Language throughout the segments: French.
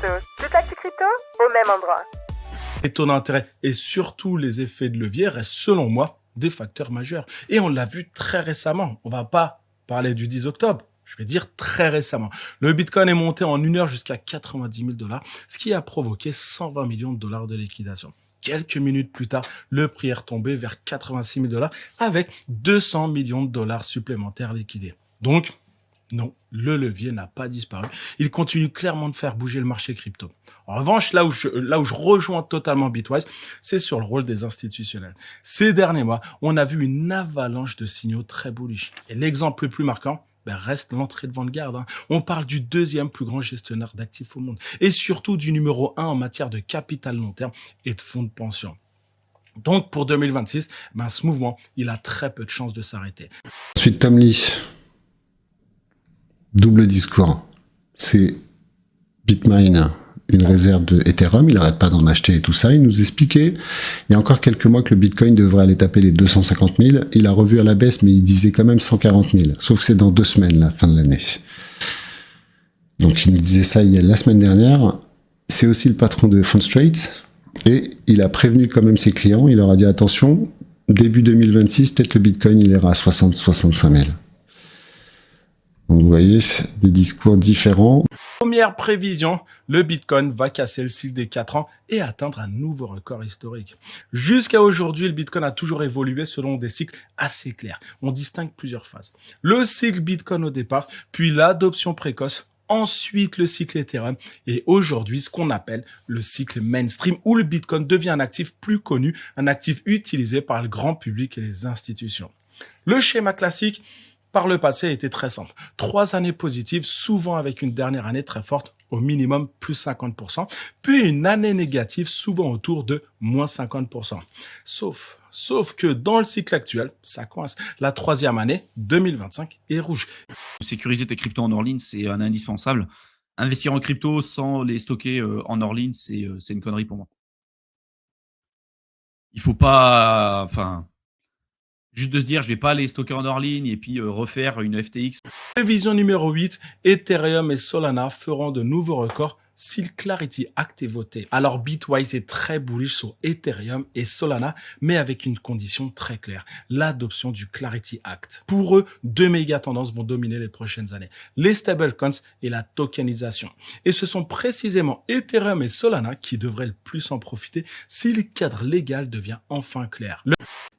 crypto. Toute l'actu crypto au même endroit. Les taux d'intérêt et surtout les effets de levier restent selon moi des facteurs majeurs. Et on l'a vu très récemment. On va pas parler du 10 octobre. Je vais dire très récemment. Le Bitcoin est monté en une heure jusqu'à 90 000 $, ce qui a provoqué 120 millions de dollars de liquidation. Quelques minutes plus tard, le prix est retombé vers 86 000 $ avec 200 millions de dollars supplémentaires liquidés. Donc, non, le levier n'a pas disparu. Il continue clairement de faire bouger le marché crypto. En revanche, là où je rejoins totalement Bitwise, c'est sur le rôle des institutionnels. Ces derniers mois, on a vu une avalanche de signaux très bullish. Et l'exemple le plus marquant, reste l'entrée de Vanguard. On parle du deuxième plus grand gestionnaire d'actifs au monde. Et surtout du numéro 1 en matière de capital long terme et de fonds de pension. Donc, pour 2026, ce mouvement, il a très peu de chances de s'arrêter. Ensuite, Tom Lee. Double discours. C'est Bitmain, une réserve de Ethereum. Il n'arrête pas d'en acheter et tout ça. Il nous expliquait, il y a encore quelques mois, que le Bitcoin devrait aller taper les 250 000. Il a revu à la baisse, mais il disait quand même 140 000. Sauf que c'est dans 2 semaines, la fin de l'année. Donc, il nous disait ça la semaine dernière. C'est aussi le patron de Fundstrat. Et il a prévenu quand même ses clients. Il leur a dit, attention, début 2026, peut-être le Bitcoin, il ira à 60-65 000. Donc vous voyez, des discours différents. Première prévision, le Bitcoin va casser le cycle des 4 ans et atteindre un nouveau record historique. Jusqu'à aujourd'hui, le Bitcoin a toujours évolué selon des cycles assez clairs. On distingue plusieurs phases. Le cycle Bitcoin au départ, puis l'adoption précoce, ensuite le cycle Ethereum et aujourd'hui ce qu'on appelle le cycle mainstream où le Bitcoin devient un actif plus connu, un actif utilisé par le grand public et les institutions. Le schéma classique, par le passé, était très simple. 3 années positives, souvent avec une dernière année très forte, au minimum plus 50%, puis une année négative, souvent autour de moins 50%. Sauf que dans le cycle actuel, ça coince. La 3e année, 2025, est rouge. Sécuriser tes cryptos en hors-ligne, c'est un indispensable. Investir en crypto sans les stocker en hors-ligne, c'est une connerie pour moi. Il faut pas... juste de se dire, je vais pas aller stocker en hors-ligne et puis refaire une FTX. Prévision numéro 8, Ethereum et Solana feront de nouveaux records si le Clarity Act est voté. Alors Bitwise est très bullish sur Ethereum et Solana, mais avec une condition très claire, l'adoption du Clarity Act. Pour eux, 2 méga tendances vont dominer les prochaines années, les stablecoins et la tokenisation. Et ce sont précisément Ethereum et Solana qui devraient le plus en profiter si le cadre légal devient enfin clair.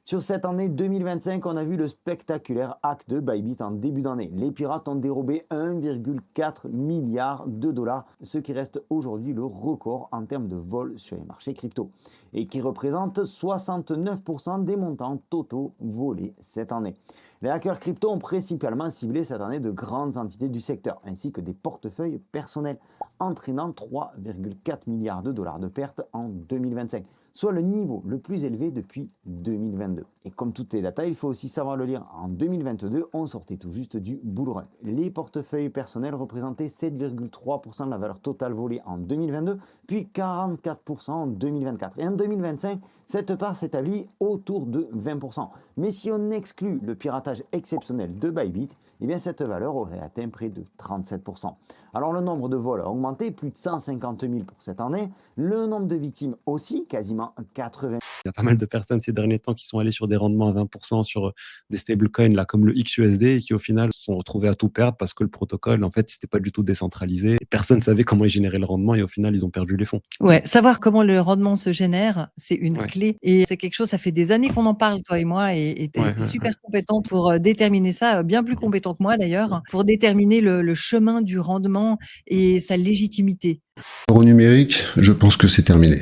Sur cette année 2025, on a vu le spectaculaire hack de Bybit en début d'année. Les pirates ont dérobé 1,4 milliard de dollars, ce qui reste aujourd'hui le record en termes de vol sur les marchés crypto et qui représente 69% des montants totaux volés cette année. Les hackers crypto ont principalement ciblé cette année de grandes entités du secteur ainsi que des portefeuilles personnels, entraînant 3,4 milliards de dollars de pertes en 2025. Soit le niveau le plus élevé depuis 2022. Et comme toutes les datas, il faut aussi savoir le lire. En 2022, on sortait tout juste du bull run. Les portefeuilles personnels représentaient 7,3% de la valeur totale volée en 2022, puis 44% en 2024. Et en 2025, cette part s'établit autour de 20%. Mais si on exclut le piratage exceptionnel de Bybit, eh bien cette valeur aurait atteint près de 37%. Alors le nombre de vols a augmenté, plus de 150 000 pour cette année. Le nombre de victimes aussi, quasiment 80 000. Il y a pas mal de personnes ces derniers temps qui sont allées sur des rendements à 20% sur des stablecoins là, comme le XUSD et qui au final se sont retrouvés à tout perdre parce que le protocole, en fait, c'était pas du tout décentralisé. Personne ne savait comment ils généraient le rendement et au final, ils ont perdu les fonds. Ouais, savoir comment le rendement se génère, c'est une clé. Et c'est quelque chose, ça fait des années qu'on en parle, toi et moi, et tu es super compétent pour déterminer ça, bien plus compétent que moi d'ailleurs, pour déterminer le chemin du rendement et sa légitimité. L'euro numérique, je pense que c'est terminé.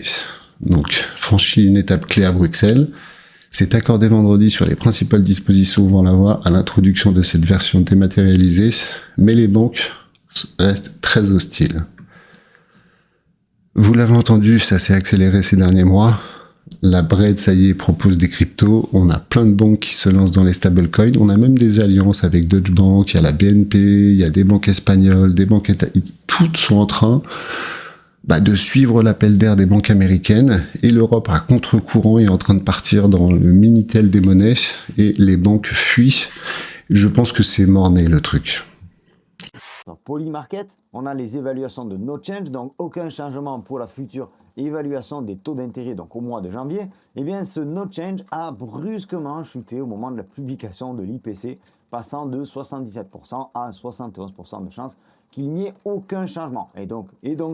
Donc, franchi une étape clé à Bruxelles. C'est accordé vendredi sur les principales dispositions ouvrant la voie à l'introduction de cette version dématérialisée, mais les banques restent très hostiles. Vous l'avez entendu, ça s'est accéléré ces derniers mois. La Bread, ça y est, propose des cryptos. On a plein de banques qui se lancent dans les stablecoins. On a même des alliances avec Deutsche Bank, il y a la BNP, il y a des banques espagnoles, des banques italiennes. Toutes sont en train de suivre l'appel d'air des banques américaines, et l'Europe à contre-courant est en train de partir dans le Minitel des monnaies et les banques fuient. Je pense que c'est mort-né le truc. Sur Polymarket, on a les évaluations de no change, donc aucun changement pour la future évaluation des taux d'intérêt, donc au mois de janvier. Eh bien, ce no change a brusquement chuté au moment de la publication de l'IPC, passant de 77% à 71% de chances qu'il n'y ait aucun changement. Et donc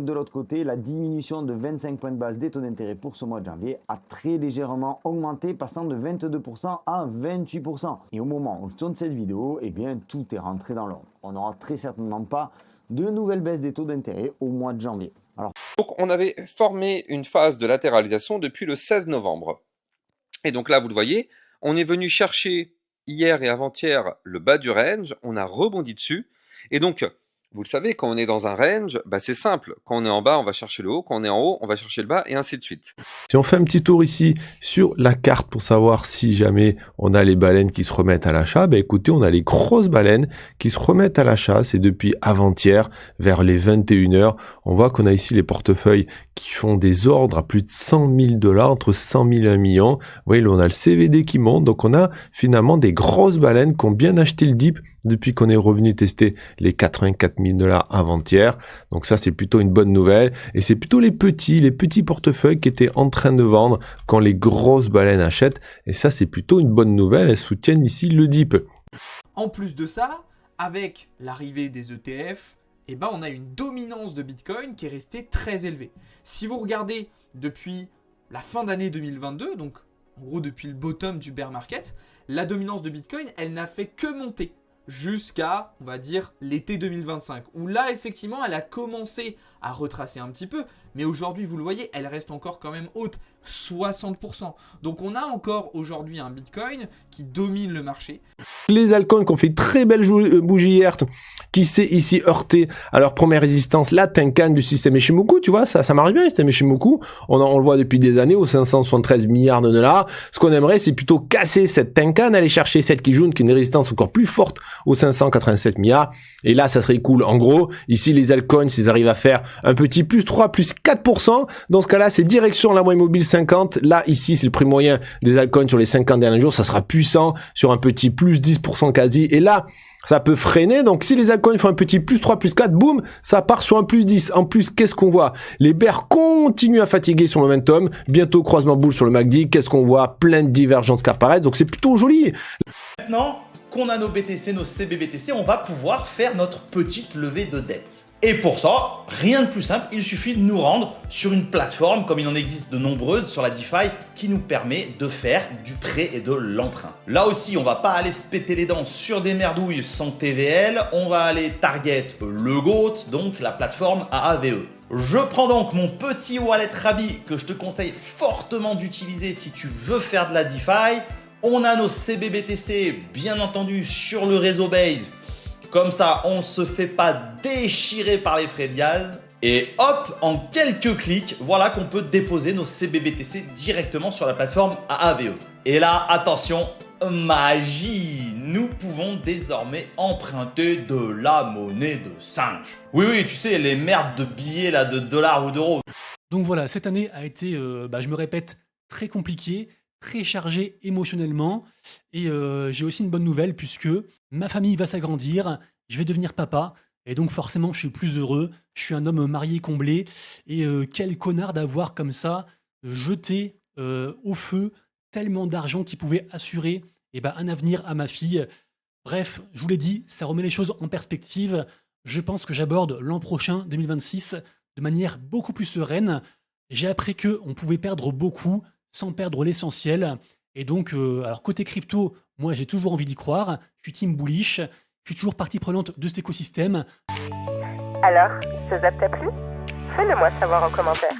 de l'autre côté, la diminution de 25 points de base des taux d'intérêt pour ce mois de janvier a très légèrement augmenté, passant de 22% à 28%. Et au moment où je tourne cette vidéo, eh bien, tout est rentré dans l'ordre. On n'aura très certainement pas de nouvelles baisses des taux d'intérêt au mois de janvier. Alors, donc on avait formé une phase de latéralisation depuis le 16 novembre. Et donc là, vous le voyez, on est venu chercher hier et avant-hier le bas du range, on a rebondi dessus. Et donc, vous le savez, quand on est dans un range, c'est simple. Quand on est en bas, on va chercher le haut. Quand on est en haut, on va chercher le bas et ainsi de suite. Si on fait un petit tour ici sur la carte pour savoir si jamais on a les baleines qui se remettent à l'achat, écoutez, on a les grosses baleines qui se remettent à l'achat. C'est depuis avant-hier, vers les 21h. On voit qu'on a ici les portefeuilles qui font des ordres à plus de 100 000 $, entre 100 000 et 1 million. Vous voyez, là, on a le CVD qui monte. Donc, on a finalement des grosses baleines qui ont bien acheté le dip depuis qu'on est revenu tester les 84 000 $ avant-hier. Donc ça, c'est plutôt une bonne nouvelle. Et c'est plutôt les petits portefeuilles qui étaient en train de vendre quand les grosses baleines achètent. Et ça, c'est plutôt une bonne nouvelle. Elles soutiennent ici le dip. En plus de ça, avec l'arrivée des ETF, on a une dominance de Bitcoin qui est restée très élevée. Si vous regardez depuis la fin d'année 2022, donc en gros depuis le bottom du bear market, la dominance de Bitcoin, elle n'a fait que monter jusqu'à, on va dire, l'été 2025, où là, effectivement, elle a commencé à retracer un petit peu, mais aujourd'hui, vous le voyez, elle reste encore quand même haute, 60%. Donc, on a encore aujourd'hui un Bitcoin qui domine le marché. Les altcoins qui ont fait très belle bougie hier, qui s'est ici heurté à leur première résistance, la Tenkan du système Ishimoku, tu vois, ça marche bien le système Ishimoku, on le voit depuis des années aux 573 milliards de dollars. Ce qu'on aimerait, c'est plutôt casser cette Tenkan, aller chercher cette Kijun qui a une résistance encore plus forte aux 587 milliards, et là ça serait cool. En gros, ici les altcoins, s'ils arrivent à faire un petit plus 3, plus 4%, dans ce cas-là, c'est direction la moyenne mobile 50, là ici c'est le prix moyen des altcoins sur les 50 derniers jours, ça sera puissant sur un petit plus 10% quasi, et là, ça peut freiner. Donc si les altcoins font un petit plus 3, plus 4, boum, ça part sur un plus 10. En plus, qu'est-ce qu'on voit? Les bears continuent à fatiguer son momentum. Bientôt, croisement boule sur le MACD. Qu'est-ce qu'on voit? Plein de divergences qui apparaissent. Donc c'est plutôt joli. Maintenant qu'on a nos BTC, nos CBBTC, on va pouvoir faire notre petite levée de dette. Et pour ça, rien de plus simple, il suffit de nous rendre sur une plateforme, comme il en existe de nombreuses sur la DeFi, qui nous permet de faire du prêt et de l'emprunt. Là aussi, on va pas aller se péter les dents sur des merdouilles sans TVL, on va aller target le GOAT, donc la plateforme AAVE. Je prends donc mon petit wallet Rabi que je te conseille fortement d'utiliser si tu veux faire de la DeFi. On a nos CBBTC, bien entendu, sur le réseau Base. Comme ça, on ne se fait pas déchirer par les frais de gaz. Et hop, en quelques clics, voilà qu'on peut déposer nos CBBTC directement sur la plateforme AAVE. Et là, attention, magie! Nous pouvons désormais emprunter de la monnaie de singe. Oui, tu sais, les merdes de billets là, de dollars ou d'euros. Donc voilà, cette année a été, je me répète, très compliquée, très chargée émotionnellement. Et j'ai aussi une bonne nouvelle puisque ma famille va s'agrandir, je vais devenir papa. Et donc forcément, je suis plus heureux. Je suis un homme marié comblé. Et quel connard d'avoir comme ça jeté au feu tellement d'argent qui pouvait assurer un avenir à ma fille. Bref, je vous l'ai dit, ça remet les choses en perspective. Je pense que j'aborde l'an prochain, 2026, de manière beaucoup plus sereine. J'ai appris qu'on pouvait perdre beaucoup sans perdre l'essentiel. Et donc, alors côté crypto, moi j'ai toujours envie d'y croire. Je suis team bullish. Je suis toujours partie prenante de cet écosystème. Alors, ce zap t'a plu? Fais-le moi savoir en commentaire.